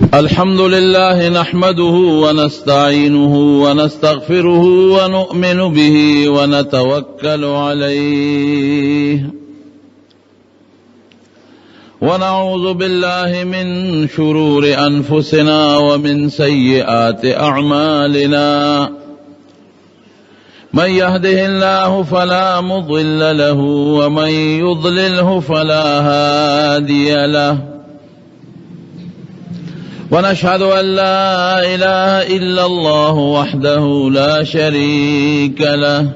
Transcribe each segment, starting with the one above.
الحمد لله نحمده ونستعينه ونستغفره ونؤمن به ونتوكل عليه ونعوذ بالله من شرور أنفسنا ومن سيئات أعمالنا من يهده الله فلا مضل له ومن يضلله فلا هادي له ونشهد أن لا إله إلا الله وحده لا شريك له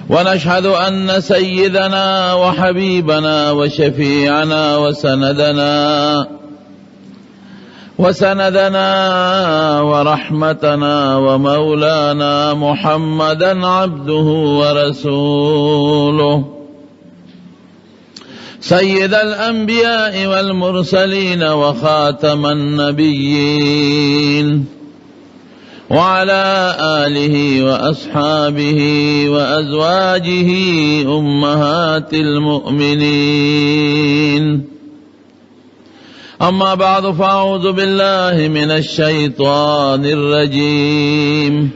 ونشهد أن سيدنا وحبيبنا وشفيعنا وسندنا ورحمتنا ومولانا محمدا عبده ورسوله سيد الأنبياء والمرسلين وخاتم النبيين وعلى آله وأصحابه وأزواجه أمهات المؤمنين أما بعد فأعوذ بالله من الشيطان الرجيم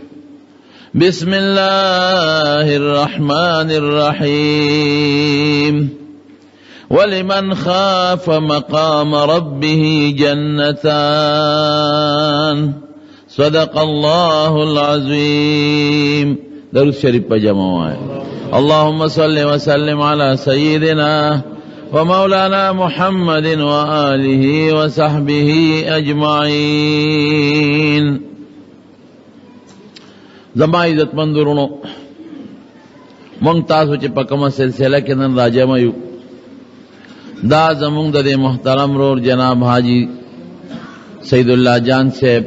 بسم الله الرحمن الرحيم ولمن خاف مقام ربه جنتان صدق الله العظيم درود شریف پا جمع اللهم صل وسلم على سيدنا ومولانا محمد وآله وصحبه أجمعين زما عزت مندرونو منتاسو چی پکم سلسلہ کنن راجم یو دا زمونگ دا دے محترم رور جناب حاجی سید اللہ جان صاحب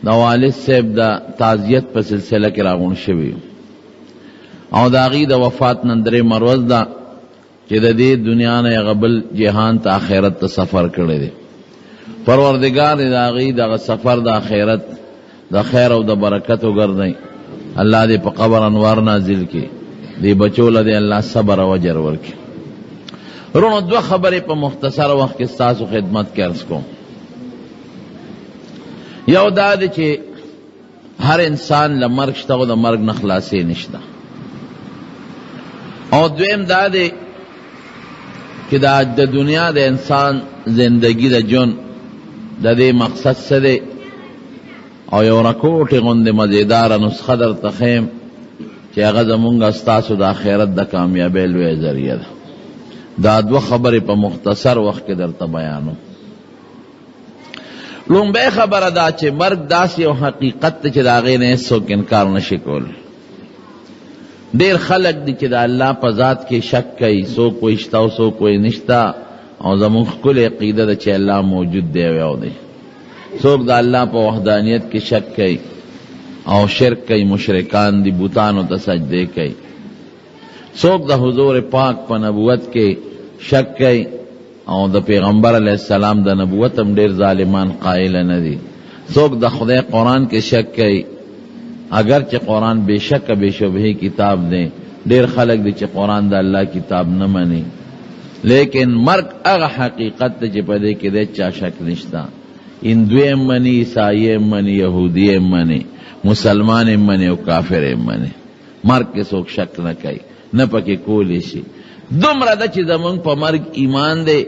دا والد صاحب دا تعزیت پر سلسلہ کی راغون شوی او دا غی دا وفات نندر مروز دا چی دا دے دنیا نے غبل جہان تا آخرت تا سفر کردے دے پروردگار دا غی دا سفر دا آخرت دا خیر او دا برکت و گردیں اللہ دے پا قبر انوار نازل کی دے بچولا دے اللہ صبر و جر ورکی رونو دو خبری پا مختصر وقت کی ستاسو خدمت کرس کو یو دا دی چی ہر انسان لمرگ شتا و دا مرگ نخلاسی نشتا او دویم دا دی کہ دا دنیا دا انسان زندگی دا جن دا دی مقصد سے دی او یو رکوٹی غند مزیدار نسخه در تخیم چی اغا زمونگا ستاسو دا خیرت دا کامیابی لوی ذریعہ دا دا دو خبر پا مختصر وقت در تا بیانو لومبے خبر دا چے مرگ داسی و حقیقت چے دا غیر ایسو کنکار نشکول دیر خلق دی چے دا اللہ پا ذات کے شک کئی سو کوئی اشتا و سو کوئی نشتا او زمون کل عقیدہ دا چے اللہ موجود دے ویاو دے سوک دا اللہ پا وحدانیت کے شک کئی او شرک کئی مشرکان دی بوتانو تا سجدے کئی سوک دا حضور پاک پا نبوت کے شک کئی او دا پیغمبر علیہ السلام دا نبوتم دیر ظالمان قائل ندی سوک دا خدای قرآن کے شک کئی اگرچہ قرآن بے شک بے شبہی کتاب دیں دیر خلق دی چی قرآن دا اللہ کتاب نمانی لیکن مرگ اغا حقیقت چی پدے کے دے چا شک نشتا ہندوی منی عیسائی منی یہودی منی مسلمان منی و کافر منی مرگ کے سوک شک نہ کئی نہ پکے کولی شي دومره د چې زمونږ په مرګ ایمان دی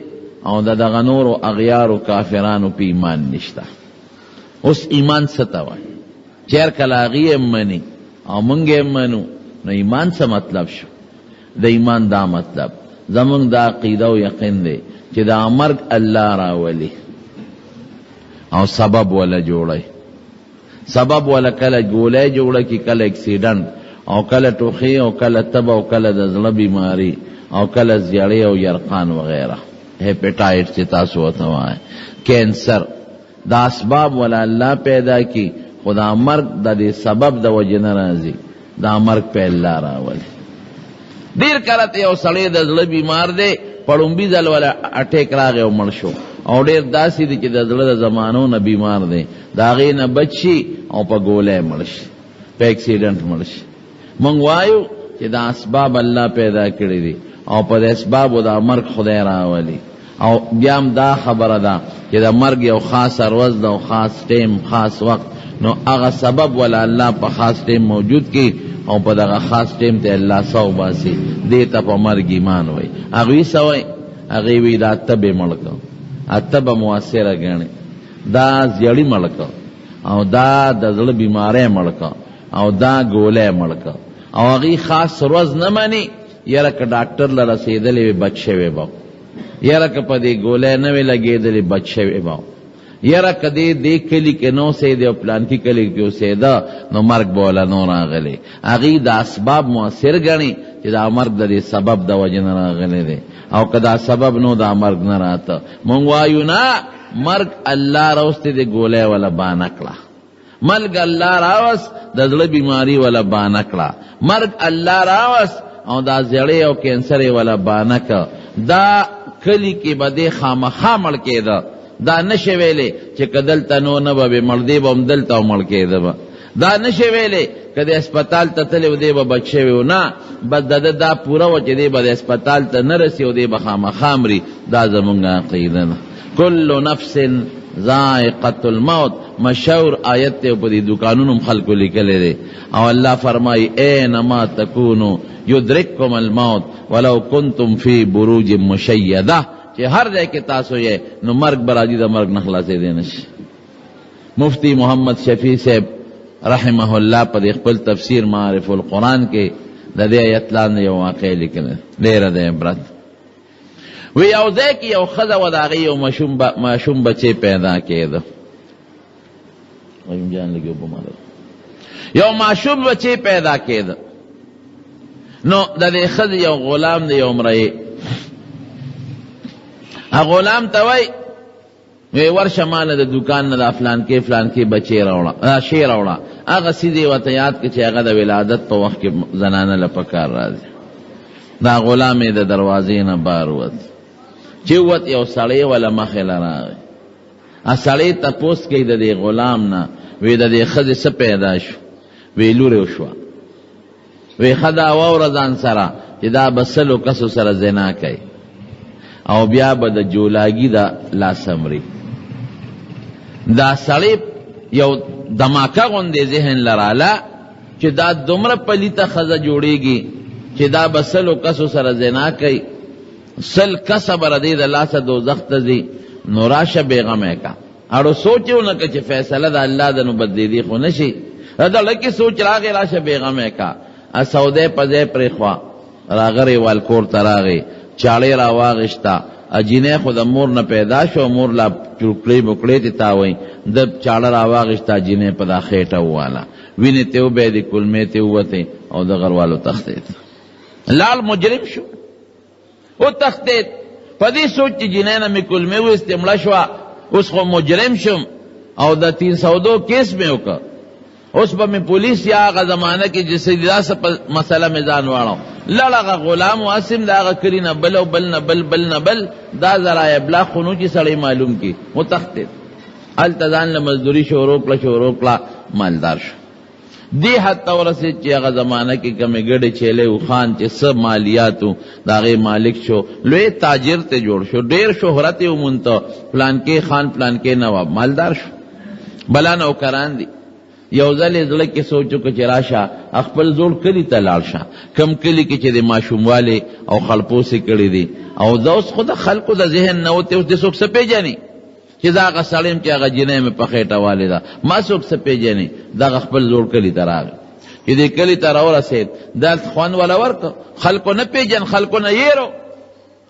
او د دغه نورو اغیارو کافرانو په ایمان نشته اوس ایمان څه ته وایي چې هر کله هغې یې مني او موږ یې منو نو ایمان څه مطلب شو د ایمان دا مطلب زمونږ دا عقیده او یقین دی چې دا مرګ الله راولي او سبب ولا جوړی سبب ولا کله ګولۍ جوړه کی کله اکسیډنټ او کله ټوخی او کله تب او کله د زړه بیماری او کله زیړی او یرقان وغیرہ ہیپیٹائٹ چې تاسو وته وای کینسر دا اسباب ولا الله پیدا کی خدا مرگ د دې سبب د وجه نه راځي دا مرگ په الله راولي دیر کله یو سړی د زړه بیمار دی پړومبي ځل ولا اٹیک راغی او مړ شو او ډیر داسې دي چې د زړه د زمانو نه بیمار دی د هغې نه بچي او په ګولۍ مړ شي په اکسیډنټ مړ شي مونږ وایو چې دا اسباب الله پیدا کړي دي او په دې اسبابو دا مرګ خدای راولي او بیام دا خبره ده چې د مرګ یو خاص ورځ ده او خاص ټیم خاص وخت، نو هغه سبب ولا الله په خاص ټیم موجود کی او په دغه خاص ټیم ته الله سو باسي، دې ته په مرګ ایمان وای. هغوی سوی هغې وی دا تبې مړکه، اتبه مؤثره ګڼي، دا زیړی مړکه، او دا د زړه بیماری مړکه، او دا ګولی مړکه، او هغې خاص ورځ نه مني. یاره که ډاکټر له رسېدلی وي بچ شوی به، یاره که په دې ګولی نه وی لګېدلی بچ شوی به، یاره که دې کلي کې نه اوسېدی او پلانکي کلي کې اوسېده نو مرګ به وله نو راغلی. هغې د اسباب مؤثر ګڼي چې دا مرګ د دې سبب د وجې نه راغلی دی، او که دا سبب نو دا مرګ نه راته. مونږ وایو نه، مرګ الله راوستی دی، ګولی وله بانه کړه. مرګ الله راوست، د زړه بیماری وله بانه کړه. مرګ الله راوست او دا زیړی او کینسر یې وله بانه کړه. دا کلی کې به دې خامخا مړ کېده، دا نشي ویلې چې که دلته نو نه به مړ دی به هم دلته مړ کېده به، دا نشي ویلې که د اسپتال ته تللی و دی به بچ شوی و، نه، بس د ده دا پوره وه چې دی به د اسپتال ته نه رسي او دی به خامخا مري. دا زمونږ عقیده ده. کل نفس ذائقة الموت مشهور آیت ته په دې دکانونو خلکو لیکلی دی، او الله فرمایي اینما تکونو یدرککم الموت ولو کنتم فی بروج مشیده، چې هر ځای کې تاسو یې نو مرګ به راځي، د مرګ نه خلاصېدی نشي. مفتی محمد شفیع صاحب رحمه الله په دې خپل تفسیر معارف القرآن کې د دې آیت لاندې یو واقع لیکلی، ډېره د عبرت. وی یو ځای کې یو ښځه وه، د هغې یو ماشوم بچی پیدا کېده. یو ماشوم بچی پیدا کېده، نو د دې ښځې یو غلام دی، یو امرئې. غلام ته وی ورشه ماله د دکان نه دا فلانکې بچی راوړه، شی راوړه. هغه سیدې ورته یاد کړه چې هغه د ولادت په وخت کې زنانه له پکار راځي. دا غلام یې د دروازې نه بار ووت. چې ووت یو سړی وله مخې له راغی. سړی تپوس کوي د دې غلام نه، وی د دې ښځې څه پیدا شو؟ وی لورې وشوه. وی ښه دا واوره ځان سره چې دا به سلو کسو سره زنا کوي او بیا به د جولاګي د لاس مري. دا سړی یو دماکه غوندې ذهن لراله چې دا دومره پلیته ښځه جوړېږي چې دا به سلو کسو سره زنا کوي، سل کسه به د دې د لاسه دوزخ ته ځي. نو راشه بېغمه کا، اړو سوچ یې ونه کړه چې فیصله د الله ده نو بدلېدي خو نه شي. د لکې سوچ راغی، راشه بېغمه کا. سودی په ځای پرېښوه، راغری والکور ته راغی، چاړې را واغېشته. جینۍ خو د مور نه پیدا شو، مور لا چوکړې بوکړې ته تاوئ، د چاړه را واغېشته، جینۍ په دا خېټه وواله، وینې ته وبهېدې، کلمې ته ووتې او د غروالو تښتېد. لال مجرم شو، وتښتېد. په دې سوچ چې جینۍ نه مې کلمې ویستې مړه شوه، اوس خو مجرم شم او د 302 کیس مې وکړه، اوس به مې پولیس یا هغه زمانه کې چې داسې مسله مې ځان واړو. لړ هغه غلام واسم د هغه کلي نه بل او بل نه بل نه بل، دا ذرایع ابلاغ خو نو چې سړی معلوم کړي، وتښتېد. هلته ځان له مزدوري شروع کړه، مالدار شو. دې حد ته ورسېد چې هغه زمانه کې کمې ګډې چیلې و خان چې څه مالیاتو د هغې مالک شو، لوی تاجر ته جوړ شو، ډېر شهرت یې ومونته، پلانکې خان پلانکې نواب، مالدار شو. بلا نوکران دي. یو ځل یې زړه کې سوچ وکړه چې راشه خپل زوړ کلي ته لاړ شه، کم کلي کې چې د ماشوموالې او خلپوسې کړي دي، او دا اوس خو د خلکو د ذهن نه وتې، اوس د څوک څه پېژني چې دا هغه سړی یم چې هغه جینۍ مې په خېټه والې ده، ما څوک څه پېژني. دغه خپل زوړ کلي ته راغی. چې دې کلي ته راورسېد، دلته خوند وله ورکړه، خلکو نه پېژن، خلکو نه یېرو.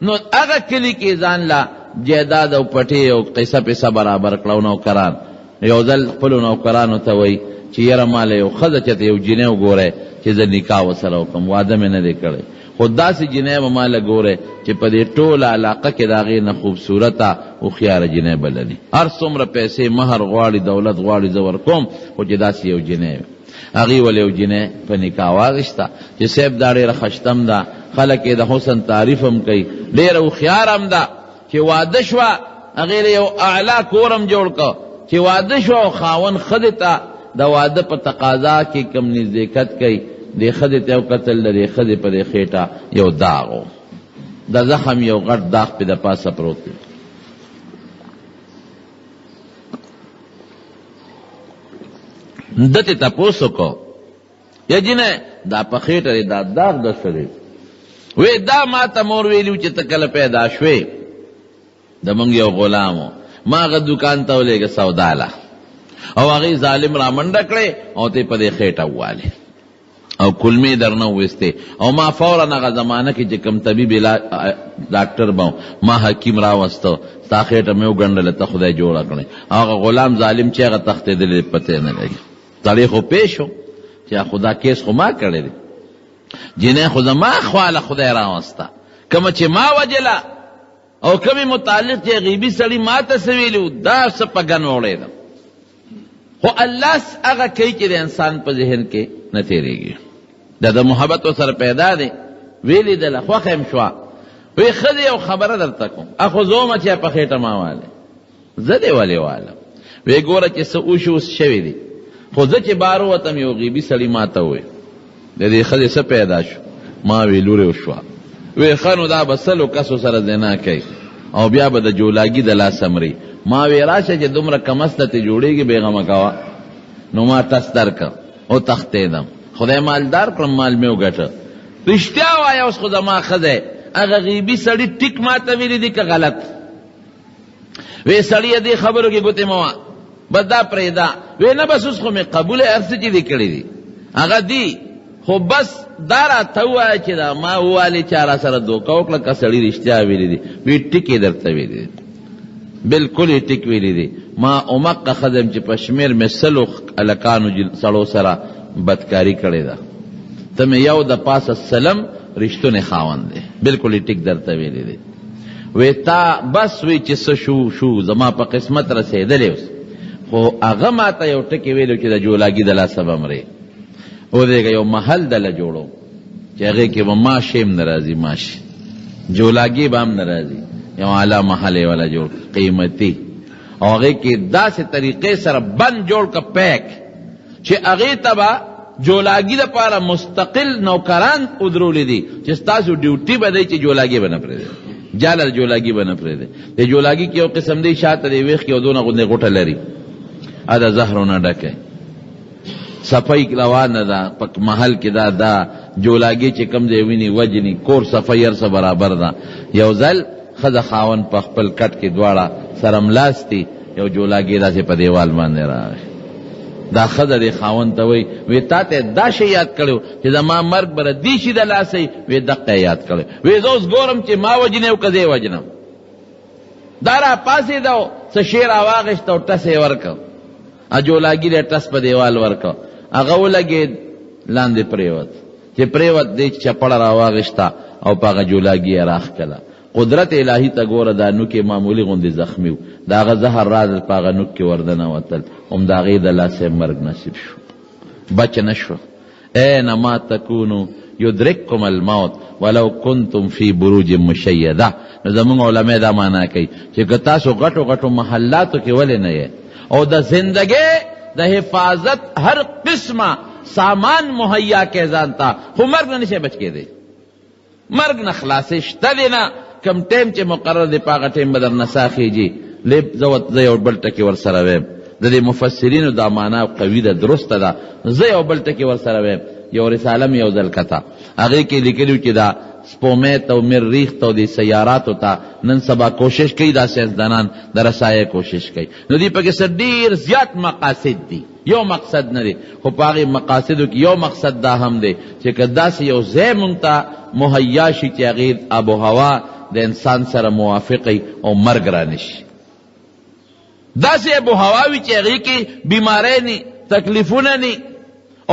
نو هغه کلي کې ځان له جیداد او پټې او قیصه پیسه برابر کړه. نوکران یو ځل خپلو نوکرانو ته وایي چې یاره ماله یو ښځه چېرته یو جینۍ وګورئ چې زه نکاح ورسره وکړم، واده مې نه دی کړی، خو داسې جینۍ به ماله ګورئ چې په دې ټوله علاقه کې د هغې نه خوبصورته هوښیاره جینۍ بللي، هر څومره پیسې مهر غواړي، دولت غواړي، زه ورکوم، خو چې داسې یو جینۍ وي. هغې ولې یو جینۍ په نکاح واغېسته چې صاحب دا ډېره ښشتم ده، خلک یې د حسن تعریف هم کوي، ډېره هوښیاره هم ده. چې واده شوه، هغې له یو اعلی کور هم جوړ کړ. چې واده شوه او خاوند ښځې ته د واده په تقاضا کې کم نزدېکت کوي، دې ښځې ته یو کتل، د دې ښځې په دې خېټه یو داغ و. د زخم یو غټ داغ پې د پاسه پروت دی. دته تپوس وکړو یا جینه دا په خېټه دی دا داغ د څه دی؟ وی دا ما ته مور ویلي چې ته کله پیدا شوې د موږ یو غلامو ما هغه دوکان ته ولېږه سوداله او هغې ظالم را منډه کړې او ته په دې خېټه ووالې او کلمې درنه وویستې او ما فورا هغه زمانه کې چې کوم طبیب ډاکټر به ما حکیم راوسته ستا خېټه مې وګنډله ته خدای جوړه کړې. هغه غلام ظالم چې هغه تښتېدلی پتې نه لګي. سړی خو پېښ شو چې خدا کیس خو ما کړی دی جنې خو زما خواله خدای راوسته کومه چې ما وجله او کمی متعلق چې غیبي سړي ما ته څه ویلي دا څه په ګن وړېدم. خو الله هغه کوي چې د انسان په ذهن کې نه تېرېږي. دا د محبت ورسره پیدا دی. ویلې دله خوښه یم شوه وی ښه دی یو خبره درته کوم اخو زومه چې په خېټه ما والې زه دې ولې والم وی ګوره چې څه اوش اوس شوي دي خو زه چې بار ووتم یو غیبي سړي ما ته وویل د دې ښځې څه پیدا شو ما وی لورې وشوه وی ښه نو دا به سلو کسو سره زنا کوي او بیا به د جولاګي د لاسه مري. ما وی راشه چې دومره کمسته ته جوړېږي بېغمه کوه. نو ما ټس درکړ او تښتېدم. خدای مالدار کړم مال مې وګټه. رښتیا وایه اوس خو زما ښځی هغه غیبي سړي ټیک ما ته ویلي دي که غلط؟ وی سړیه دې خبرو کې ګوتې مه وه بس دا پرېږده. وی نه بس اوس خو مې قبوله هر څه چې دې کړي دي هغه دي خو بس دا راته ووایه چې دا ما ووالې چا را سره دوکه وکړه که سړي رښتیا ویلي دي. وی ټیک یې درته ویلي دي بلکل یې ټیک ویلي دي. ما اومقه ښځه یم چې په شمېر مې سلو هلکانو سړو سره بدکاري کړې ده ته مې یو د پاسه سلم رښتونی خاوند دی بلکل یې ټیک درته ویلي دی. وی تا بس وی چې څه شو زما په قسمت رسېدلی اوس خو هغه ما ته یو ټکي ویلو چې د جولاګي د لاسه به مرې ودېږه یو محل دله جوړو چې هغې کې به ماشې هم نه راځي ماشې جولاګي به هم نه راځي یو اعلی محل یې والا جوړ قیمتي او هغې کې داسې طریقې سره بند جوړ که پیک چې هغې ته به جولاګي دپاره مستقل نوکران ودرولی دي چې ستاسو ډیوټي به دی چې جولاګي به نه پرېږدي جاله جولاګي به نه پرېږدي. د جولاګي کې یو قسم دی شاته دی ویښ کې یو دونه غوندې غوټه لري دا زهرونه ډکه صفای روانه ده په محل کې دا جولاګي چې کم دی ویني وجني کور صفای هر څه برابر ده. یو ځل ښځه خاوند په خپل کټ کې دواړه سره ملاستي یو جولاګي داسې په دیوال باندې راغی. دا ښځه دې خاوند ته وی تا ته دا شی یاد کړی چې زما مرګ به ردي شي د لاسه وی دقه یاد کړی. وی زه اوس ګورم چې ما وجنې او که زه یې وجنم. دا را پاسېده او څه شی راواغېسته او ټس یې ورکړ جولاګي دی ټس په دیوال ورکړ هغه ولګېد لاندې پرېوت چې پرېوت دی چپړه راواغېسته او په هغه جولاګي یې راښکله. قدرت الهي ته ګوره دا نوکې معمولي غوندې زخمي و د هغه زهر راز په هغه نوک کې وردنوتل هم د هغې د لاسه مرګ نصیب شو بچ نه شو. اینما تکونو یدرککم الموت ولو کنتم فی بروج مشیده. نو زمونږ علما دا معنا کوي چې که تاسو غټو غټو محلاتو کې ولې نه یې او د زندګۍ د حفاظت هر قسمه سامان مهیا کې ځان ته خو مرګ نه نشي بچ کېدی. مرګ نه خلاصې شته دی نه کم ټیم چې مقرر دی په هغه ټیم به در نه ساخېږي. زه یو بل ټکي ورسره ویم د دې مفسرینو دا معنا قوي ده درسته ده. زه یو بل ټکي ورسره ویم یو رساله مې یو ځل کته هغې کې لیکلي چې دا سپومې ته او مریخ ته او د سیاراتو ته نن سبا کوشش کوي دا ساینسدانان د رسایه کوشش کوي نو دې پکې څه ډېر زیات مقاصد دي یو مقصد نه دی خو په هغې مقاصدو کې یو مقصد دا هم دی چې که داسې یو ځای مونږ ته مهیا شي چې هغې آب و هوا د انسان سره موافقی او مرګ را نشي. داسې آب و هوا وي چې هغې کې بیماری نی تکلیفونه نی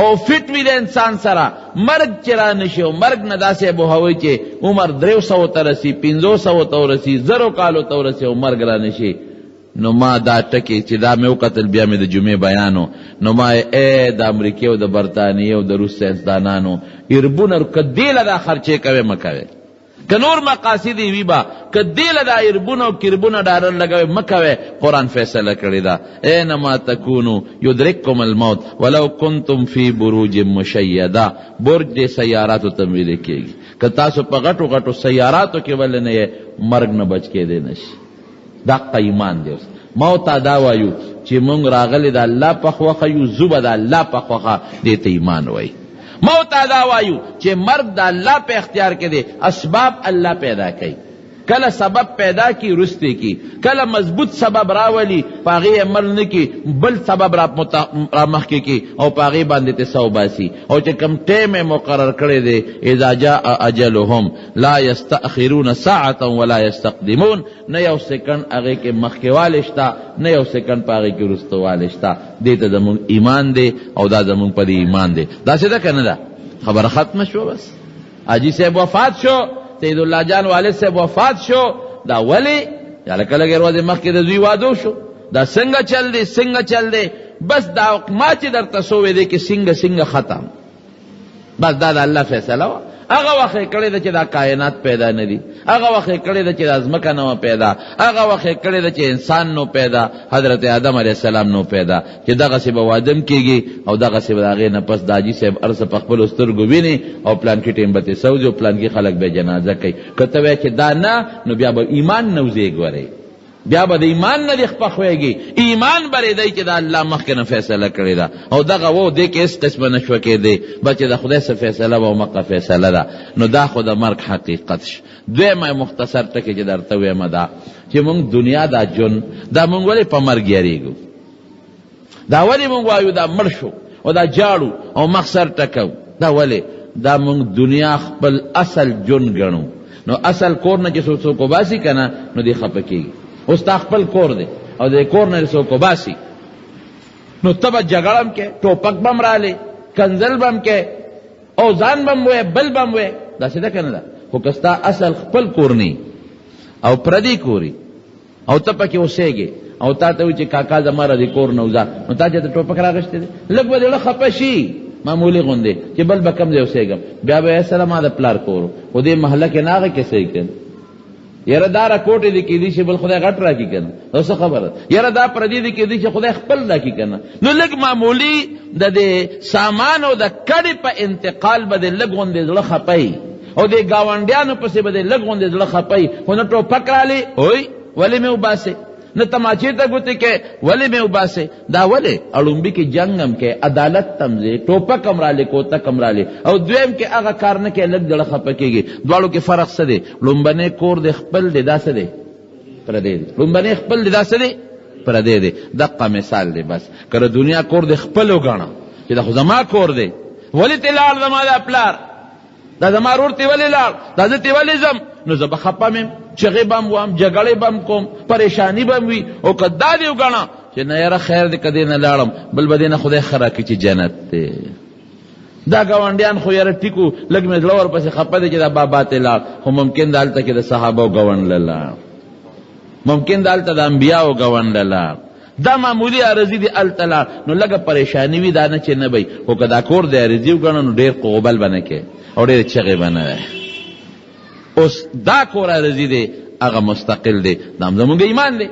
او فټ وي د انسان سره مرګ چې را نشي او مرګ نه داسې آب و هوا چې عمر 300 ته رسي 500 ته ورسي 1000 کالو ته ورسي او مرګ را نشي. نو ما دا ټکي چې دا مې وکتل بیا مې د جمعې بیانو نو ما د امریکې او د برطانیې او د روس ساینسدانانو اربونه که دې له دا خرچې کوې مه کوې که نور مقاصد وي به که دې له دا اربونه او کربونه ډالر لګوې مه کوې. قرآن فیصله کړې ده اینما تکونو یدرککم الموت ولو کنتم فی بروج مشیده. برج دې سیاراتو ته ویلې کېږي که تاسو په غټو غټو سیاراتو کې ولې نه مرګ نه بچ کېدی نشي. دقه ایمان دی. ما ته دا وایو چې مونږ راغلي د الله په خوښه یو، زو به د الله په خوښه دې ته ایمان وایي. ما ته دا وایو چې مرګ د الله په اختیار کې دی، اسباب الله پیدا کوي. کله سبب پیدا کی رستے کی، کله مضبوط سبب راولی پاغی عمل نکی، بل سبب را مخی کی او پاغی باندې ته سو باسی. او چې کم ټیم مقرر کړی دی اذا جاء اجلهم لا یستأخرون ساعة ولا یستقدمون، نه یو سکند هغه کې مخکیواله شته نه یو سکند پاغی کې رستواله شته. دې ته زموږ ایمان دی او دا زموږ په ایمان دی. دا څه ده کنه؟ دا خبر ختم شو. بس حاجی صاحب وفات شو، سید اللہ جان والد سے وفات شو، دا ولی یا لکه لگے روز مخی دا دوی وادو شو، دا سنگا چل دے بس دا ما چی در تسوے دے کہ سنگ ختم. بس دا اللہ فیصلہ ہوا. اگا وقت کڑے دا چی دا کائنات پیدا ندی، اگا وقت کڑے دا چی دا ازمکا نو پیدا، اگا وقت کڑے دا چی انسان نو پیدا، حضرت آدم علیہ السلام نو پیدا، چی دا غسی با وادم کی گی او دا غسی با دا غیر نپس داجی صاحب ارس پخبل استرگو بینی او پلان کی ٹیم بتی سوزی او پلان کی خلق بے جنازہ کئی. کتوے چی دا نا نو بیا با ایمان نوزیگ ورے، بیا با دا ایمان نا دیخ پخوئے ایمان برے دای چی دا اللہ مخکن فیصلہ کردی دا او دا غو دے کہ اس قسم نشوکے دے بچے دا خدای سے فیصلہ با مقا فیصلہ دا نو دا خدا مرگ حقیقت ش. دوی ما مختصر تکی چی در توی ما دا چی مونگ دنیا دا جن دا مونگ ولی پا مرگ یاریگو، دا ولی مونگ وایو دا مرشو او دا جاڑو او مخصر تکو، دا ولی دا مونگ دنیا خپل اصل جن گنو. نو اصل کور نا چی سو کو باسی کنا نو دی خپکی اس تا خپل کور دے او دے کور نا سو کو باسی نو تب جگڑم کے ٹوپک بم را لے کنزل بم کے او زان بم ہوئے بل بم ہوئے دا سیدھا کنا دا خو کستا اصل خپل کور نی او پردی کوری او تپکی اسے گے او تا تاوی چی کاکا زمارا دی کور نوزا نو تا جاتا ٹوپک را گشتے دے لگ با دیڑا خپشی معمولی غندے چی بل بکم دے اسے گم بیا بے ایسا ما دا پلار کورو او دے محلہ کے ناغے کسے کن یرا دارا کوٹی دی کی دیشی بل خدای غٹ را کی کنا اوسا خبر یرا دا پردی دی کی دیشی خدای خپل را کی کنا نو لگ معمولی دا دے سامان او دا کڑی پا انتقال با دے لگ غندے دل خپای او دے گاونڈیانو پسے با دے لگ غندے دل خپای خو نٹو پکرا لی اوئی ولی میں اوباسے نہ تماچے تا گوتے کہ ولی میں اوباسے دا ولی اڑنبی کی جنگم کے عدالت تمزے ٹوپا کمرا لے کوتا کمرا لے او دویم کے آغا کارنے کے لگ دل خپکے گی. دوالو کے فرق سدے لنبنے کور دے خپل دے دا سدے پردے دے لنبنے خپل دے دا سدے پردے دے. دقا مثال دے بس کر دنیا کور دے خپلو گانا چی دا خزما کور دے ولی تی لار زما دا پلار دا زما رور تی ولی لار دا زی تی ولی زم نو زبا خپا میم چغی بم وام جگڑی بم کوم پریشانی بم وی او کدا دیو گانا چی نیرہ خیر دی کدین لارم بل بدین خدای خراکی چی جنت تے دا گوانڈیان خو یرہ ٹکو لگ میں لور پسی خپا دی چی دا بابات لار خو ممکن دالتا کی دا صحابہ گوان للار ممکن دالتا دا انبیاء گوان للار دا معمولی عرضی دی التلار نو لگا پریشانی وی دانا چی نبی او کدا کور دی عرضیو گانا نو دیر قوبل بنکے اور دیر چغی بنوے اس دا کور عرضی دے اگا مستقل دے دام زمونگ ایمان دے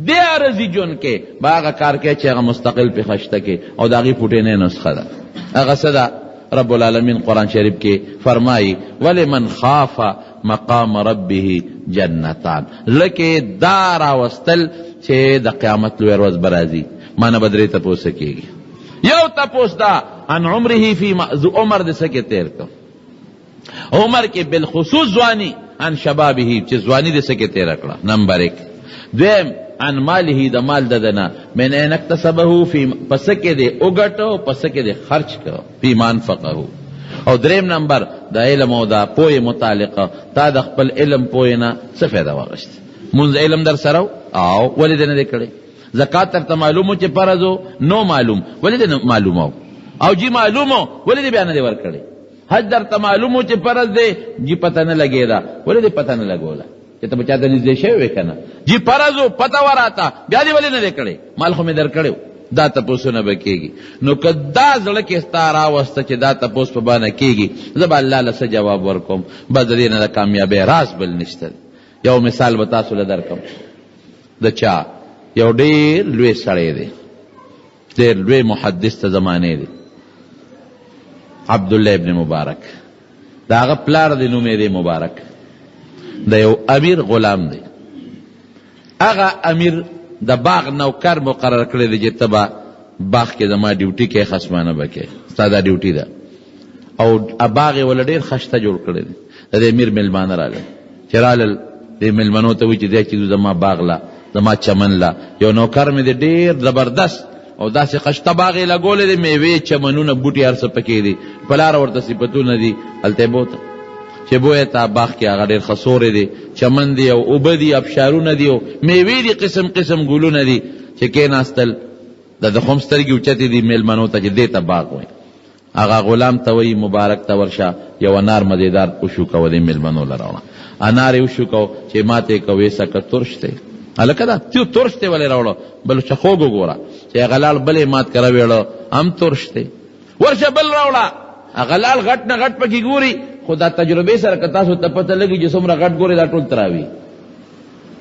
دے عرضی جن کے با اگا کار کے چے اگا مستقل پی خشتا کے او دا غی پوٹینے نسخہ دا اگا صدا رب العالمین قرآن شریف کے فرمائی وَلِمَنْ خَافَ مَقَامَ رَبِّهِ جَنَّتان لکے دارا وستل چھے دا قیامت لویر وز برازی مانا بدری تپوس سکے گی یو تپوس دا ان عمرہی فی عمر دے سکے تیر کو عمر کے بالخصوص زوانی ان شبابی چی زوانی دے سکے تیر اکڑا. نمبر 1 دویم ان مالی دا مال ددنا من این اکتسبہو فی پسکے دے اگٹو پسکے دے خرچ کرو فی مانفقہو. او دریم نمبر دا علم او دا پوی متعلقہ تا دا خپل علم پوینا سفیدہ واغشت منز علم در سرو آو ولی دن دے کڑے زکاة تر تا معلومو چی پرزو نو معلوم ولی دن معلومو او جی معلومو ولی دے بیانا دے ور کڑے حج در تا معلومو چی پرز دے جی پتہ نہ لگے دا ولی دے پتہ نہ لگولا چی تا بچاتا نزدے شوئے کنا جی پرزو پتہ وراتا بیا دی ولی نہ دے کڑے مال خو میں در کڑے دا تپوسو نہ بکے گی نو کدا زڑک استارا وستا چی دا تپوس پا بانا کی گی زبا اللہ لسا جواب ورکم بدرین دا کامیابی راس بل نشتر. یو مثال بتاسو لدرکم دا چا یو دیر لوی سڑے دے دیر لوی محدث تا زمانے دے عبداللہ ابن مبارک دا هغه پلار دی نوم یې دی مبارک، د یو امیر غلام دی. هغه امیر د باغ نوکر مقرر کړی دی چې ته به باغ کې زما ډیوټي کې خصمانه به کې، ستا دا ډیوټي ده. او باغ یې ولې ډېر خشته جوړ کړی دی. د امیر میلمانه راغل چې رالل دې میلمنو ته وایي چې دی چې زما باغ لا زما چمن لا یو نوکر مې دی ډېر زبردست او داسې خشته باغ یې لګولی دی، میوې چمنونه بوټي هر څه پکې دي، په لاره ورته صفتونه دي. هلته یې بوته چې بویه ته باغ کې هغه ډېر خسورې دی، چمن دی او اوبه دي، ابشارونه دي او میوې دي، قسم قسم ګلونه دي چې کېناستل د خم سترګې اوچتې دي میلمنو ته چې دې ته باغ وایي. هغه غلام ته وایي مبارک ته ورشه یو انار مزیدار وشوکوه دې میلمنو له راوړه. انار یې وشوکو چې ماته یې کوې سکه ترش دی. هلکه دا تیو ترش دی ولې راوړه؟ بل څه خوږ وګوره چې هغه لاړ بل یې مات کره ویړه هم ترش دی. ورشه بل راوړه. هغه لاړ غټ نه غټ پکې ګوري، خو دا تجربې سره که تاسو ته پته لګي چې څومره غټ ګوري دا ټول تراوي،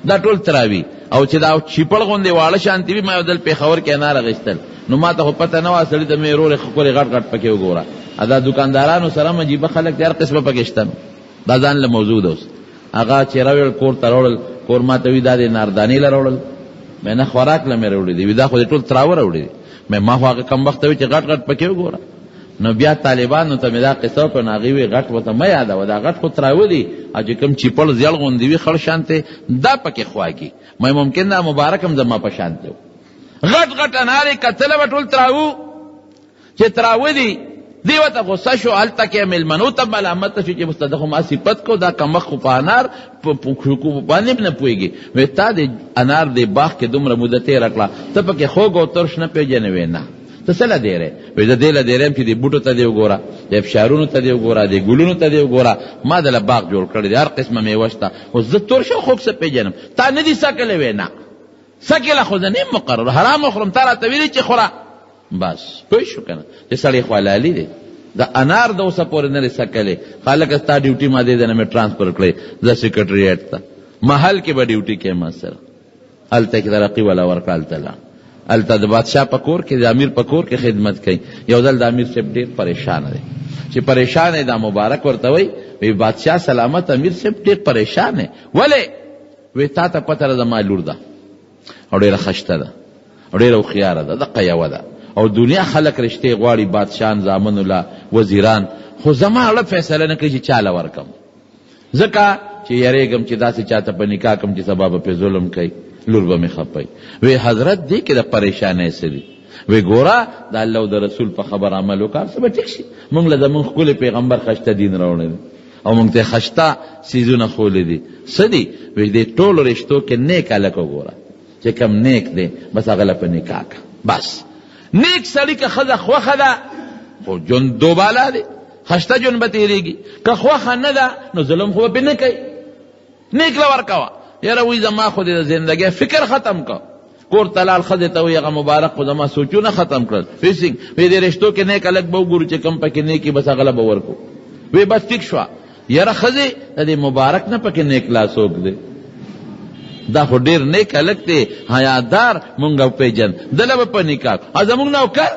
دا ټول تراوي. او چې دا چیپړ غوندې واړه شانتي وي. ما یو ځل پېښور کې انار اخیستل، نو ما ته خو پته نه وه، سړي ته مې رورې ښکلې غټ غټ پکې وګوره. دا دکاندارانو سره مجیبه خلک دي، هر قسمه پکې شته. دا ځان له موضوع ده. اوس هغه چې راوړل کور ته راوړل، کور ما ته وي دا د ناردانې له راوړل. مې نه خوراک له مې راوړي دي، وي دا خو دې ټول تراوه راوړي دي. ما خو هغه کم وخته وي چې غټ غټ پکې وګوره. نو بیا طالبانو ته مې دا قصه وکړه، نو هغې وی غټ ورته مه یادوه، دا غټ خو تراوه دي، او چې کوم چیپړ زیړ غوندې وي خړ شانتې دا پکې خواږي. مې ممکن دا مبارک هم زما په شانتې و. غټ غټ انار یې کتله به ټول تراوه چې تراوه دي. دی ورته غصه شو، هلته کې میلمنو ته ملامته شو چې مستده خو ما صفت کو، دا کمبخت خو په انار باندې نه پوهېږي. وایي تا د انار د باغ کې دومره موده تېره کړه، ته پکې خوږ او ترش نه پېژنې. وایي نه ته څه له دیری؟ وایي زه دې له دیری یم چې د بوټو ته دې وګوره، د ابشارونو ته دې وګوره، د ګلونو ته دې وګوره. ما دله باغ جوړ کړی دی، هر قسمه میوه شته، خو زه ترش او خوږ څه پېژنم. تا نه دي سکلی؟ وایي نه سکله خو زه نه یم مقرر، حرام خورم، تا راته ویلي چې خوره. بس پوه شو که نه چې سړی خو حلالي دی. د انار د اوسه پورې نه دی سکلی. خلکه ستا ډیوټي ما دې نه مې ټرانسفر کړی زه سیکرټریټ ته، محل کې به ډیوټي کې ما سره، هلته کې ترقي والا ورکړه. هلته لا هلته د بادشاه په کور کې، د امیر په کور کې خدمت کوي. یو ځل د امیر صاحب ډېر پریشانه دی، چې پریشان دی دا مبارک ورته وایي بادشاه سلامت، امیر صاحب ډېر پریشان دی. ولې؟ وایي تا ته پته ده زما لور ده او ډېره خشته ده او ډېره هوښیاره ده، دقه یوه ده، او دنیا خلک رشتې غواړي، بادشاهان زامن الله وزیران، خو زما اړه فیصله نه کوي چې چاله ورکم، ځکه چې یریږم چې داسې چاته په نکاح کم چې سبا به پې ظلم کوي، لور به مې خپوي. وی حضرت دې کې د پریشانۍ څه دي؟ وی ګوره د الله او د رسول په خبر عمل وکړه څه به ټیک شي. موږ له زموږ ښکلي پیغمبر خشته دین راوړی دی او موږ ته خشته څیزونه ښولي دي. څه دي؟ وی دې ټولو رشتو کې نیک هلک وګوره، چې کم نیک دی بس هغه له په نکاح که. بس نیک سړي که ښځه خوښه ده خو ژوند دوباله دی، خشته ژوند به تېرېږي. که خوښه نه ده نو ظلم خو به پې نه کوي، نیک له ورکوه. یاره وایي زما خو د زندګۍ فکر ختم که، کور ته لاړ ښځې ته وایي هغه مبارک خو زما سوچونه ختم کړل. فیسنګ وایي دې رشتو کې نیک هلک به وګورو چې کم پکې نیکي بس هغه له به ورکو. وایي بس ټیک شوه. یاره ښځې د دې مبارک نه پکې نیک لاسوک دی، دا خو ډېر نیک هلک دی، حیادار، مونږ وپېژن، دله به په نکاح. زمونږ نوکر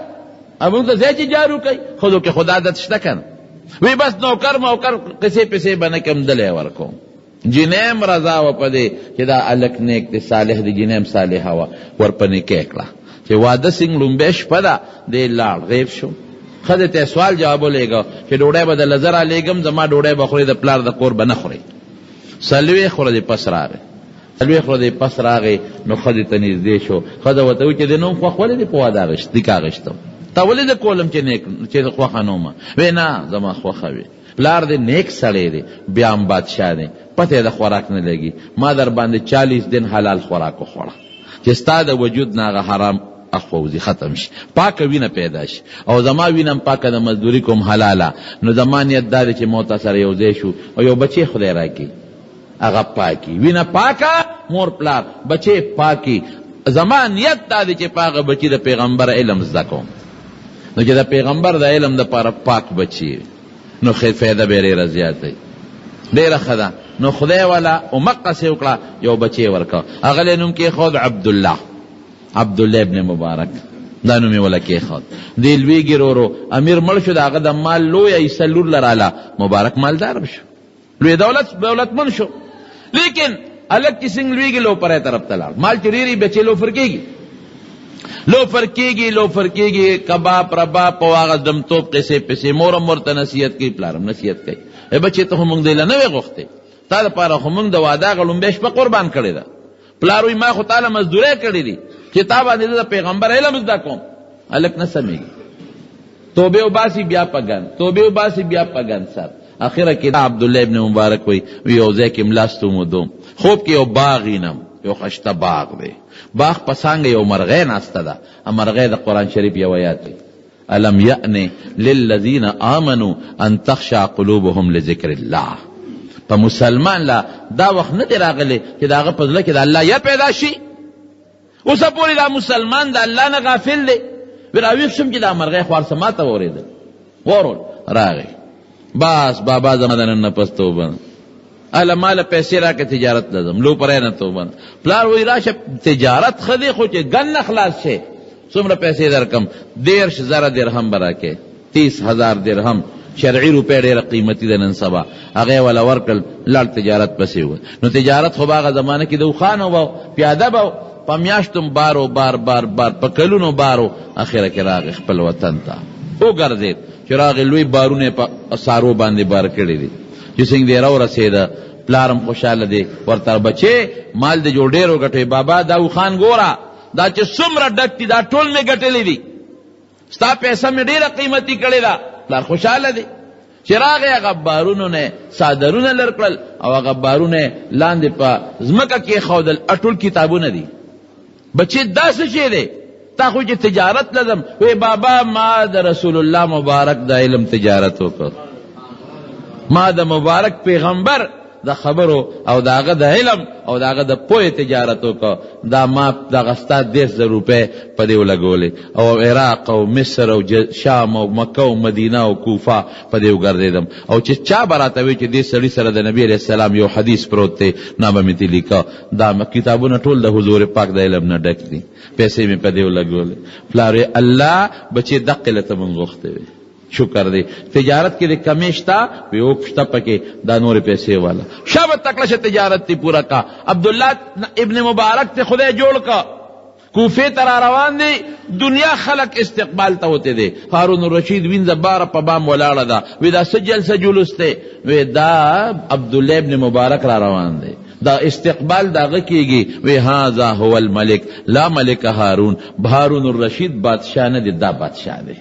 مونږ ته ځای چې جارو کوي، ښځو کې خو دا عادت شته که نه. وی بس نوکر موکر قصې پسې به نه کوم، دله یې ورکوم. جنیم رضا و په دې چې دا هلک نیک دی، صالح دی، جنیم صالحه وه، ور په نکاح کړه. چې واده سینګ لومبۍ شپه ده، دی لاړ غیب شو. ښځې ته سوال جواب ولېږه چې ډوډۍ به دله زه رالېږم، زما ډوډۍ به خورې، د پلار د کور به نه خورې. څلوېښت ورځې پس راغی، څلوېښت ورځې پس راغی، نو ښځې ته نږدې شو. ښځه ورته وایي چې د نوم خوښ ولې دې په واده نکاح اخېستم؟ تا ولې زه کولم چې خوښه نه ومه؟ وی نه زما خوښه وي، پلار دې نیک سړی دی، بیا هم بادشاه دی، پته د خوراک نه لګي. ما در باندې 40 دن حلال خوراک وخوړه چې ستا د وجود نه هغه حرام اخوځي، ختم شي، پاکه وینه پیدا شي، او زما وینم پاکه، د مزدوري کوم حلاله. نو زما نیت دا دی چې موته سره یو ځای شو او یو بچی خدای راکړي، هغه پاکي وینه پاکه، مور پلار بچی پاکي. زما نیت دا دی چې په هغه بچي د پیغمبر علم زده کوم، نو چې د پیغمبر د علم دپاره پاک بچي نو فایده به ډېره زیاته وي، ډېره ښه ده. نو خدای والا امقسې وکړه، یو بچی ورکړه، هغه له نوم کېښود عبدالله، عبدالله ابن مبارک. دا نومې ولا کېښود. دې لویږي ورو امیر مړ شو، د هغه د مال لویه حصه لور لراله، مبارک مالدار شو، لوی دولتمند شو. لیکن الګ چې څنګه لویږي لوپرۍ طرف ته لاړ. مال چې ډېرې بچې لوفر کېږي کباب رباب په هغه دمتوب قصې پسې مورم ورته نصیحت کوي، پلارم نصیحت کوي، ای بچې ته خو موږ دی له نه وې غوښتې، تا دپاره خو موږ د واده هغه لومبۍ شپه قربان کړې ده. پلار وایي ما خو تاله مزدورۍ کړې دي چې تا باندې زه د پیغمبر علم زده کوم. هلک نه سمېږي، توبې وباسي بیا په ګن سر. اخره کې عبدالله ابن مبارک وایي یو ځای کې ملاستوم ودوم، خوب کې یو باغ وینم، یو خشته باغ دی، باغ په څانګه یو مرغۍ ناسته ده، مرغۍ د قرآن شریف یو آیات دی، الم یأن للذین آمنوا ان تخشع قلوبهم لذکر الله. په مسلمان لا دا وخت نه دی راغلی چې د هغه په زړه کې د الله یا پیدا شي. اوسه پورې دا مسلمان د الله نه غافل دی. راویښ شم چې دا مرغۍ خوارڅه ماته واورېدل، ورول راغی، بس بابا زما د نن نه پس توبه اله ماله پیسې راکړه تجارت لازم لو پرې نه توبه. پلار وایي راشه تجارت ښه دی خو چې ګن نه خلاص شي. څومره پیسې درکم؟ 10,000 درهم به راکې، 30,000 درهم شرعي روپۍ ډېره قیمتي ده نن سبا. هغه یې وله ورکړل، لاړ تجارت پسې و. نو تجارت خو به هغه زمانه کې د اوښانو به پیاده به په میاشتم بارو بار په کلونو بارو. اخره کې راغی خپل وطن ته وګرځېد چې راغی لوی بارونه په سارو باندې بار کړي دي. چې څنګه دی راورسېده، پلارم خوشحاله دی، ورته بچې مال دې جوړ ډېر وګټوې، بابا دا اوښان ګوره دا چې څومره ډک دي دا ټول مې ګټلې دي، ستا پیسه مې ډېره قیمتي کړې ده. پلار خوشحاله دی. چې راغی هغه بارونو نه څادرونه لر کړل او هغه بارونه لاندې په ځمکه کېښودل، ټول کتابونه دي. بچې دا څه شی دی؟ تا خو چې تجارت لازم. وی بابا ما د رسول الله مبارک د علم تجارت وکړ، ما د مبارک پیغمبر د خبرو او د هغه د علم او د هغه د پوهې تجارت وکړ. دا ما دغه ستا 10,000 روپۍ په دې ولګولې، او عراق او مصر او شام او مکه او مدینه او کوفه په دې وګرځېدم. او چې چا به راته وایي چې دې سړي سره د نبي علیه السلام یو حدیث پروت دی، نامه مې ترې لیکه. دا کتابونه ټول د حضور پاک د علم نه ډک دي، پیسې مې په دې ولګولې. پلار وی الله بچې دقې له ته مونږ غوښتې وې، شکر دی. تجارت کې د کمی شته وی اوک شته پکې، دا نور پیسې والا شابه تکړه شه تجارت تی پورا کا. عبدالله ابن مبارک ته خدای جوړ کا، کوفه ته را روان دی، دنیا خلق استقبال ته ہوتے دی. هارون الرشید وینځه بار په بام ولاړه ده، وی دا څه جلسه جلوس دی؟ وی دا عبدالله ابن مبارک را روان دی، دا استقبال داغه کیږي. وی هذا هو الملک لا ملک هارون، هارون الرشید بادشاہ نه دی، دا بادشاہ دی.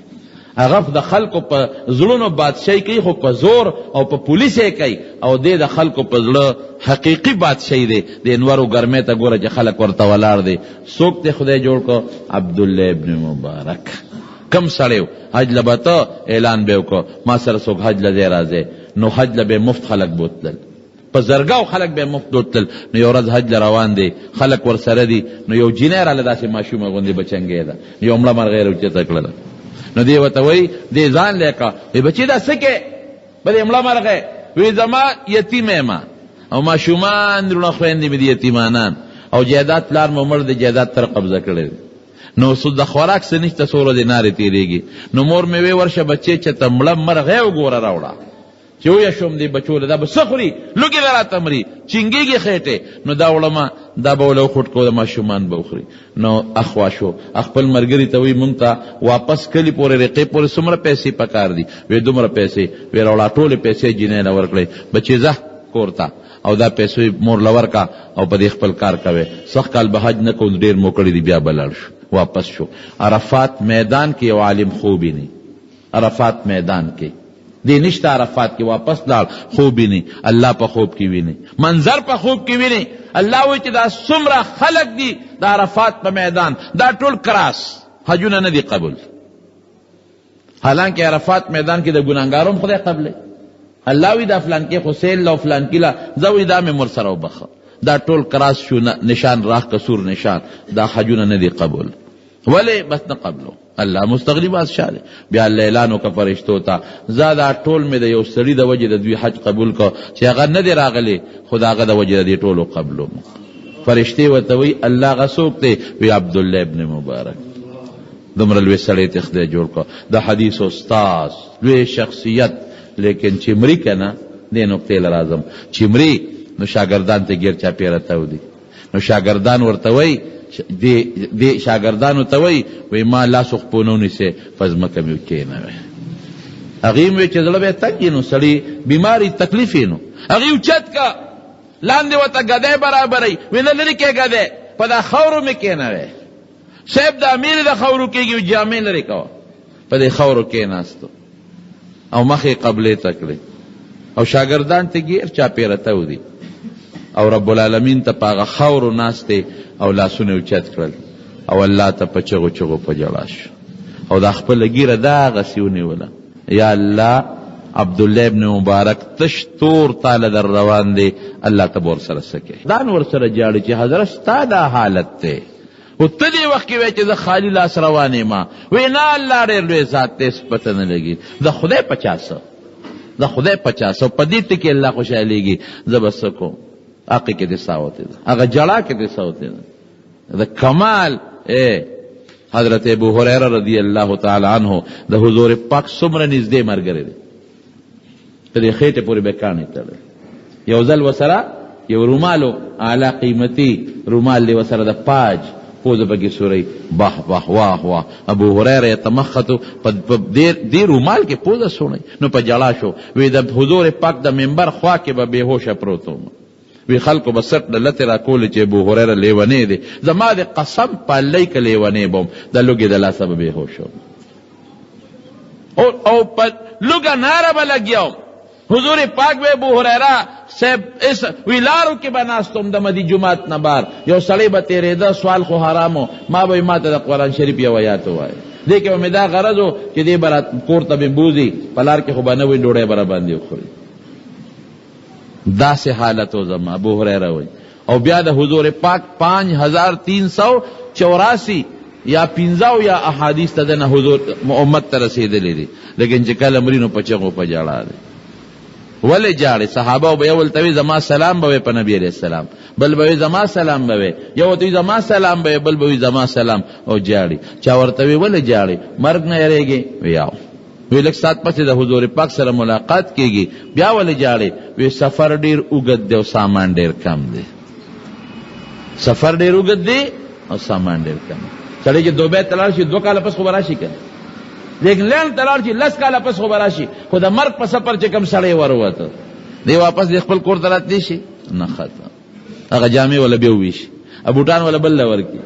هغه د خلکو په زړونو بادشاہي کوي، خو په زور او په پولیس یې کوي، او دې د خلکو په زړه حقیقي بادشاہي دی. د انورو ګرمۍ ته ګوره چې خلک ورته ولاړ دی. څوک دی خدای جوړ کو؟ عبدالله ابن مبارک. کم سړی و حج له به ته اعلان به وکړو ما سره څوک حج له ځای راځي، نو حج له به مفت خلک بوتلل، په زرګاو خلک به مفت بوتلل. نو یو ورځ حج له روان دی، خلک ورسره دي، نو یو جینۍ راله داسې ماشومه غوندې بچنګې ده، یو مړه مرغۍ یې راوچته کړله. نو دی ورته وایي دې ځان لیکه، وی بچې دا څه کې؟ به دې مړه مرغۍ وی زما یتیم یم او ماشومان درونه خویندې مې دي یتیمانان، او جایداد پلار مې مړ دی، جایداد تر قبضه کړی دی. نو د خوراک څه نشته، څو ورځې نارې تېرېږي. نو مور مې وی ورشه بچې چې ته مړه مرغۍ وګوره راوړه، چې ویه شوم دی بچو له دا به څه خوري؟ لوګې به راته مري، چینګېږي خېټې. نو دا وړمه دا به وله وخوټ کو، د ماشومان به وخوري. نو اخوا شو، خپل ملګري ته وایي مونږ ته واپس کلي پورې رقې پورې څومره پیسې پکار دي؟ وی دومره پیسې. وی راوړه ټولې پیسې جینۍ له ورکړئ، بچې ځه کور ته، او دا پیسې مور له ورکړه او په دې خپل کار کوې. سخت کال به حج نه کوو، ډېر مو کړي دي. بیا به لاړ شو، واپس شو. عرفات میدان کې یو عالم خوب ویني، عرفات میدان کې دی نشته، عرفات کې واپس لاړ، خوب ویني، الله په خوب کې ویني، منظر په خوب کې ویني. الله وایي چې دا څومره خلق دي د عرفات په میدان، دا ټول کراس حجونه نه دي قبول. حالانکه عرفات میدان کې د ګناهګارو خدای قبلې. الله وی دا فلان کې حسین لا فلان کې لا زوی دا مې مر سره وبخه، دا ټول کراس شو، نشان راه قصور نشان، دا حجونه نه دي قبول. ولی بس نه قبلو. الله مستغنی بادشاہ دی. بیا الله اعلان وکړه فرشتو ته، زادا ټول مې د یو سړي د وجې د دوی حج قبول کو چې هغه نه دی راغلی، خو د هغه د وجې د دې ټولو قبلو. فرشتې ورته وایي الله هغه څوک دی؟ وی عبدالله ابن مبارک. دومره لوی سړی ته خدای جوړ کړ د حدیث استاد لوی شخصیت لیکن چې مري که نه دې نقطې له راځم چې مري نو شاګردان ته ګیر چاپېره تودي نو شاګردان ورته وایي دې شاګردانو ته وایي ما لاس خپو نه ونیسئ په ځمکه مې کښېنوئ هغې م وی چې زړه به یې تنګ نو سړي بیماري تکلیف نو هغې اوچت که لاندې ورته ګدی برابروي وی نه لرې کې ګدی په دا خاورو مې کښېنوئ صاحب د امیر د خاورو کېږي جامې لرې کوه په دې خاورو کېناستو او مخې قبلې ته کړې او شاګردان ته ګیر چاپېره تودي او رب العالمین ته په هغه خاورو ناستې او لاسونه اوچت کړل او الله ته په چغو چغو په ژړا شو او دا خپله ګیره دغسې ونیوله یا الله عبدالله ابن مبارک تش تور تاله در روان دی الله ته به ورسره څه کوي ځان ورسره جاړي چې حضرت ستا دا حالت دی خو ته دې وخت کې وایې چې زه خالي لاس روان یم وایي نه الله ډېر لوی ذات دی پته نه لګي د خدای په چا څه د خدای په چا څه په دې ټکې الله خوشحالېږي زه به څه کوم حقې کې دې ساوتې ده هغه جړا کې دې ساوتې ده د کمال حضرت ابو هریره رضی الله تعالی عنه د حضور پاک څومره نږدې ملګری دی په دې خېټې پورې به کاڼې تړلی یو ځل ورسره یو رومالو اعلی قیمتي رومال دی ورسره د پاج پوزه پکې سورۍ باه باه واه واه ابو هریره یتمخطو په دې رومال کې پوزه سوڼی نو په جړا شو وی د حضور پاک د منبر خوا کې به بېهوشه پروت وم وی خلکو به سټ د لتې راکولې چې ابو هریره لیونی دی زما د قسم پالۍ که لیونی به وم د لوږې د لاسه به بېهوش وم او په لوږه ناره به لګیا وم حضور پاک به ابو هریره صاحب اس وی لارو کې به ناستم د مدي جماعت نه بار یو سړی به تېرېده سوال خو حرامو ما به ما ته د قرآن شریف یو آیات ووایه دې کې به مې دا غرض و چې دې به کور ته مې بوځي په لار کې خو به نه وي ډوډۍ به راباندې وخوري داسې حالت و زما ابو هریره وایي او بیا د حضور پاک 5384 یا 15 یا احادیث ته دنه حضور امت ته رسېدلې دي لیکن چې کله مري نو په چغو په جړا دی ولې جاړې صحابه به یو ته وي زما سلام به په نبی علیه السلام بل به زما سلام به یو ته زما سلام به بل به زما سلام او جاړي چا ورته وی ولې جاړې مرګ نه یریږي ویاو وی لږ سات پسې د حضور پاک سره ملاقات کېږي بیا ولې جاړې وی سفر ډېر اوږد دی او سامان ډېر کم دی سفر ډېر اوږد دی او سامان ډېر کم دی سړی چې دوبۍ ته لاړ شي 2 کاله پس خو به راشي که لیکن لین ته لاړ شي 10 کاله پس خو به راشي خو د مرګ په سفر چې کوم سړی وروته دی واپس د خپل کور ته راتلی شي نه ختم هغه جامې ولا بیا وویشي بوټان ولا بل له ورکي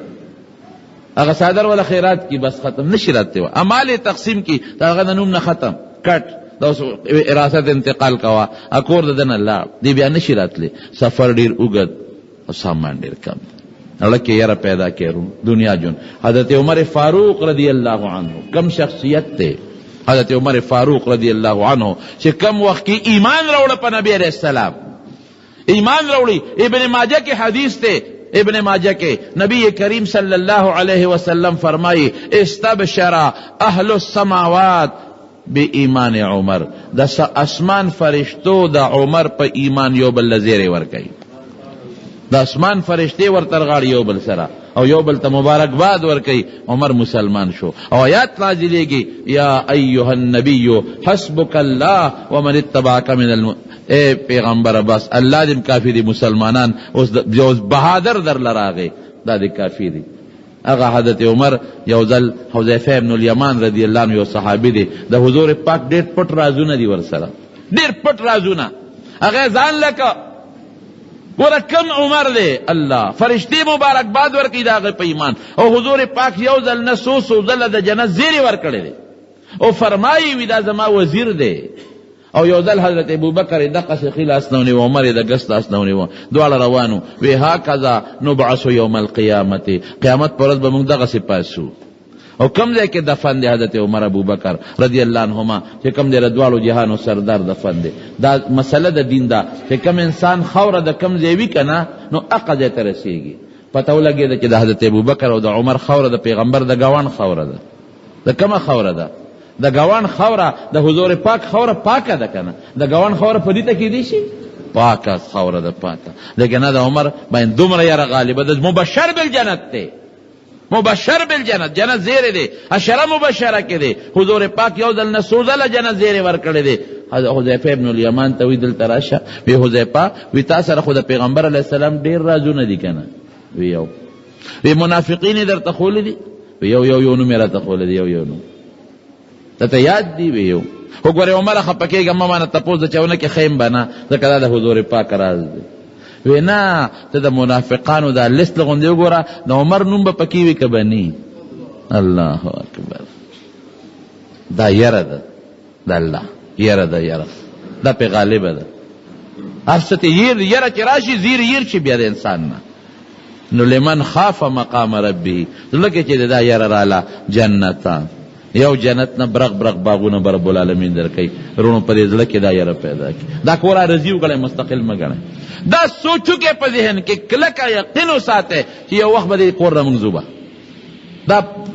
هغه صادر ولا خیرات کی بس ختم نشي راته اعمال تقسیم کی هغه د نوم نه ختم کټ دا اراثت انتقال کوا اکور د دن الله دی بیا نشي راتلی سفر ډیر اوږد او سامان ډیر کم لکه یاره پیدا کړو دنیا جون حضرت عمر فاروق رضی اللہ عنہ کم شخصیت تے حضرت عمر فاروق رضی اللہ عنہ چې کم وقت کی ایمان روڑ پا نبی علیہ السلام ایمان روڑی ابن ماجہ کی حدیث تے ابن ماجہ کے نبی کریم صلی اللہ علیہ وسلم فرمائی استبشر اہل السماوات بی ایمان عمر دا اسمان فرشتو دا عمر پا ایمان یو بل زیر ورکی دا اسمان فرشتے ورترغاڑ یو بل سرا او یو بل تا مبارک باد ورکی عمر مسلمان شو او آیات نازلے گی یا ایوہ النبی حسبک اللہ ومن اتبعک من اے پیغمبر بس اللہ دم کافی دی مسلمانان اس بہادر در لراغے دا دی کافی دی اگا حضرت عمر یوزل حذیفہ ابن الیمان رضی اللہ عنہ یو صحابی دی دا حضور پاک دیر پٹ رازونا دی ورسرا دیر پٹ رازونا اگا زان لکا گورا کم عمر دے اللہ فرشتی مبارک باد ورکی دا غی پا ایمان او حضور پاک یوزل نسوس وزل دا جنت زیری ورکڑے دے او فرمائی وی دا زما وزیر دے او یوزل حضرت ابوبکر دقس خیل اسنونی و عمر دقست اسنونی و دوال روانو وی هاکذا نبعثو یوم القیامت قیامت پرد بمونگ دقس پاسو او کم دے کہ دفن دے حضرت عمر ابوبکر رضی اللہ عنہما کہ کم دے ردوالو جہانو سردار دفن دے دا مسئلہ دا دین دا کہ کم انسان خور دا کم زیوی کنا نو اقضے ترسیگی پتاو لگی دا کہ دا حضرت ابوبکر او دا عمر خور دا پیغمبر دا گوان خور دا کم خور دا دا گوان خورا دا حضور پاک خورا پاکا دا کنا دا گوان خورا پدیتا کی دیشی پاکا خورا دا پاکا لیکن دا عمر بین دومر یار غالبا دا مبشر بالجنت تے مبشر بالجنت، جنت زیر دے، عشرہ مبشرہ کے دے، حضور پاک یو دل نسوزل جنت زیر ورکڑے دے. حذیفہ ابن الیمان ته وی دلته راشه، وی حذیفه وی تا سره خو د پیغمبر علیه السلام ډېر رازونه دي کنه؟ وی یو. وی منافقین درته خولی دي؟ وی یو نوم یې راته خولی دی، یو نوم ته یاد دی؟ وی یو. خو ګورې عمره خفه کېږه مه مانه تپوس د چونه کې خیم به نه، ځکه دا د حضور پاک راز دی. وی نه ته د منافقانو دا لست لغوندې وګوره، د عمر نوم به پکې وي که به نه؟ الله اکبر. دا یره ده د الله، یره ده، یره دا پې غالبه ده. هر څه ته یره چې راشي زیر ییر شي بیا د انسان نه. نو لمن خاف مقام ربه، زړه کې چې دا یره راله جنتان، یو جنت نه برق برق باغونه به رب العالمین درکوي. رونو په دې زړه کې دا یره پیدا کړي. دا کور عارضي وګڼئ، مستقل مه ګڼئ. دا سوچو کې په ذهن کې کلکه یقین وساتئ چې یو وخت به دې کور نه موږ ځو به.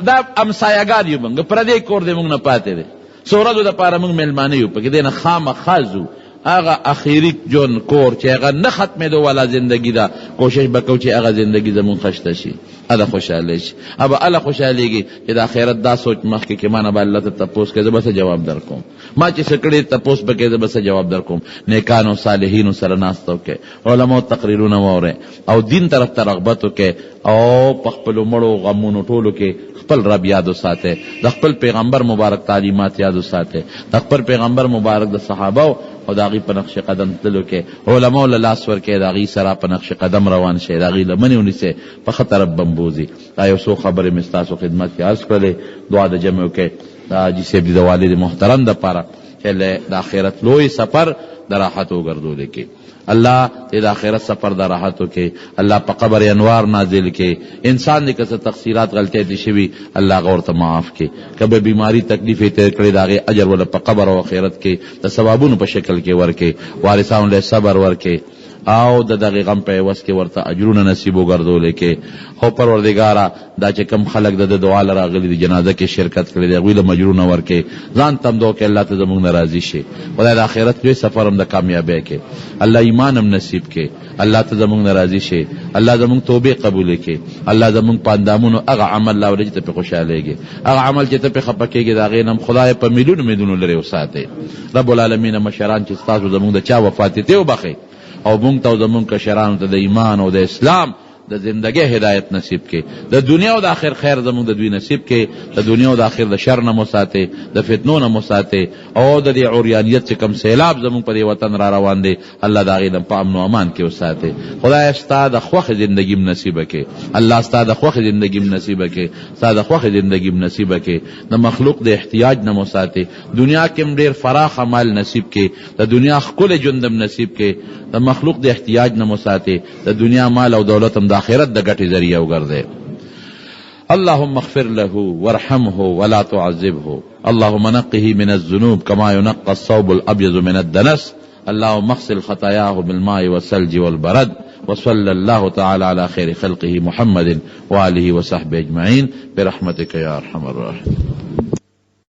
دا امسایهګان یو موږ، پردی کور دې موږ نه پاتې دی. څو ورځو دپاره موږ مېلمانه یو، پکې دې نه خامخا ځو. هغه اخیری جون کور چې هغه نه ختمېدو والا زندگی ده، کوشش به کوو چې هغه زندگی زمون خشته شي، هله خوشحاله شي. ابه هله خوشحالېږي چې د آخرت دا سوچ مخکې کې ما نه به الله ته تپوس کوي، زه به څه جواب در کوم. ما چې څه کړي تپوس به کوي، زه به څه جواب در کوم. نیکانو صالحینو سره ناسته وکړئ، علماو تقریرونه واورئ، او دین طرف ته رغبت وکړئ، او په خپلو مړو غمونو ټولو کې خپل رب یاد وساتئ، د خپل پیغمبر مبارک تعلیمات یاد وساتئ، د خپل پیغمبر مبارک د صحابه او د هغوی په نقش قدم تللو کې علماو له لاس ورکړئ، د هغوی سره په نقش قدم روان شئ، د هغوی لمنې ونیسئ، په ښه طرف بمبوزي. دا یو څو خبرې مې ستاسو خدمت کې عرض کړلې. دعا د جمع وکړئ د حاجي صاحب د والد محترم دپاره چې د آخرت لوی سفر د راحت وګرځولی کې. الله ته د آخرت سفر د راحتو کې الله په قبر انوار نازل کې. انسان دې که څه تقصیرات غلطۍ دې شوي الله هغه ورته معاف کې. که به بیماري تکلیف یې تېر کړی د هغې اجر وله په قبر او آخرت کې د ثوابونو په شکل کې ورکې. وارثانو له صبر ورکې او د دغه غم په عوض کې ورته اجرونه نصیب وګرځولی کې. خو پروردګاره دا چې کم خلک د دعا له راغلي دي، جنازه کې شرکت کړی دی، هغوی له اجرونه ورکې. ځان ته هم دعا کې الله ته زموږ نه راضي شي. خدای د آخرت لوی سفر هم د کامیابۍ کې الله ایمان هم نصیب کې. الله ته زموږ نه راضي شي، الله زموږ توبې قبولې کې. الله زموږ په اندامونو هغه عمل راوړي چې ته پې خوشحالېږې، هغه عمل چې ته پې خفه کېږې د هغې نه هم خدای په میلیونو میلیونو لرې وساتئ. رب العالمین مشران چې ستاسو زموږ د چا وفات دې وبخئ، او مونږ ته او زمونږ کشرانو ته د ایمان او د اسلام د زندګۍ هدایت نصیب کې. د دنیا او د آخر خیر زمونږ د دوی نصیب کې. د دنیا او د آخر د شر نه مو ساتئ، د فتنو نه مو ساتئ، او د دې عریانیت چې کم سیلاب زمونږ په دې وطن را روان دی الله د هغې نه په امن و امان کې وساتئ. خدای ستا د خوښې زندګي م نصیبه کې. الله ستا د خوښې زندګي م نصیبه کې، ستا د خوښې زندګي م نصیبه کې. د مخلوق د احتیاج نه مو ساتئ. دنیا کې م ډېر فراخه مال نصیب کې، د دنیا ښکلی ژوند م نصیب کې. د مخلوق د احتیاج نه مو ساتئ. د دنیا مال او دولت هم د آخرت د ګټې ذریعه وګرځئ. اللهم اغفر له وارحمه ولا تعذبه. اللهم نقه من الذنوب كما ينقى الثوب الأبيض من الدنس. اللهم اغسل خطاياه بالماء والثلج والبرد. وصلى الله تعالى على خير خلقه محمد وآله وصحبه أجمعين برحمتك يا أرحم الراحمين.